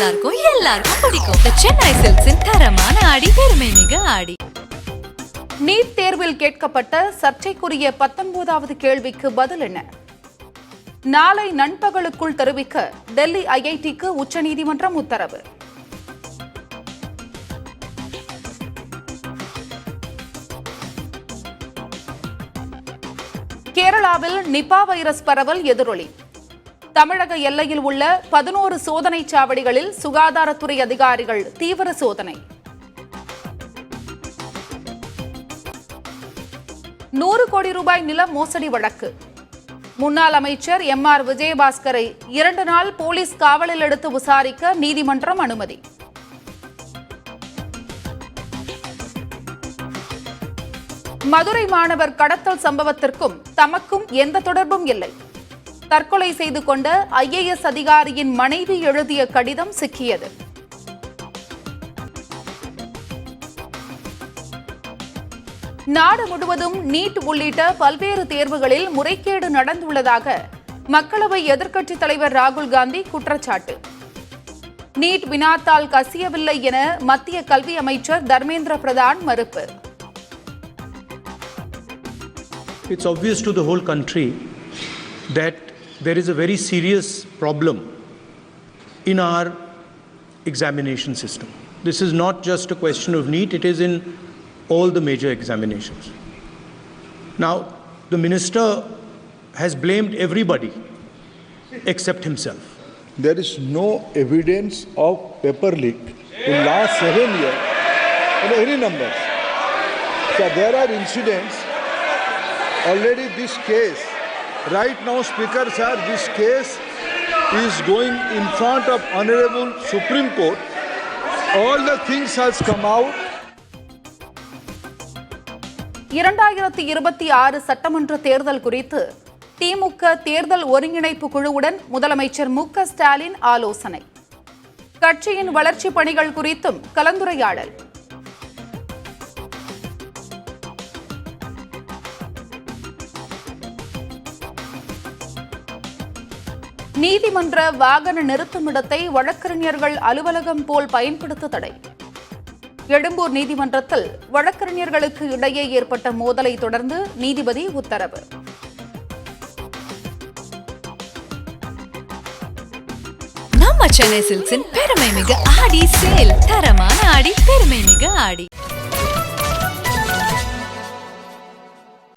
எல்லாருக்கும் பிடிக்கும். சென்னை சில்க்ஸின் தரமான ஆடி, பெருமை மிக ஆடி. நீட் தேர்வில் கேட்கப்பட்ட சர்ச்சைக்குரிய 19வது கேள்விக்கு பதில் என்ன? நாளை நண்பகலுக்குள் தெரிவிக்க டெல்லி ஐஐடிக்கு உச்சநீதிமன்றம் உத்தரவு. கேரளாவில் நிபா வைரஸ் பரவல் எதிரொலி. தமிழக எல்லையில் உள்ள 11 சோதனை சாவடிகளில் சுகாதாரத்துறை அதிகாரிகள் தீவிர சோதனை. 100 கோடி ரூபாய் நில மோசடி வழக்கு. முன்னாள் அமைச்சர் எம்.ஆர். விஜயபாஸ்கரை 2 நாள் போலீஸ் காவலில் எடுத்து விசாரிக்க நீதிமன்றம் அனுமதி. மதுரை மாணவர் கடத்தல் சம்பவத்திற்கும் தமக்கும் எந்த தொடர்பும் இல்லை. தற்கொலை செய்து கொண்ட ஐஏஎஸ் அதிகாரியின் மனைவி எழுதிய கடிதம் சிக்கியது. நாடு முழுவதும் நீட் உள்ளிட்ட பல்வேறு தேர்வுகளில் முறைகேடு நடந்துள்ளதாக மக்களவை எதிர்க்கட்சித் தலைவர் ராகுல் காந்தி குற்றச்சாட்டு. நீட் வினாத்தாள் கசியவில்லை என மத்திய கல்வி அமைச்சர் தர்மேந்திர பிரதான் மறுப்பு. It's obvious to the whole country that there is a very serious problem in our examination system. This is not just a question of NEET, it is in all the major examinations. Now, the minister has blamed everybody except himself. There is no evidence of paper leak in last 7 years in any numbers. So there are incidents. Already this case, right now, Speaker sir, this case is going in front of Honorable Supreme Court. All the things has come out. 2026 சட்டமன்ற தேர்தல் குறித்து திமுக தேர்தல் ஒருங்கிணைப்பு குழுவுடன் முதலமைச்சர் மு.க. ஸ்டாலின் ஆலோசனை. கட்சியின் வளர்ச்சிப் பணிகள் குறித்தும் கலந்துரையாடல். நீதிமன்ற வாகன நிறுத்துமிடத்தை வழக்கறிஞர்கள் அலுவலகம் போல் பயன்படுத்த தடை. எழும்பூர் நீதிமன்றத்தில் வழக்கறிஞர்களுக்கு இடையே ஏற்பட்ட மோதலை தொடர்ந்து நீதிபதி உத்தரவு. நம்ம சென்னை சில்க்ஸின் பெருமை மிக ஆடி சேல். தரமான ஆடி, பெருமை மிக ஆடி.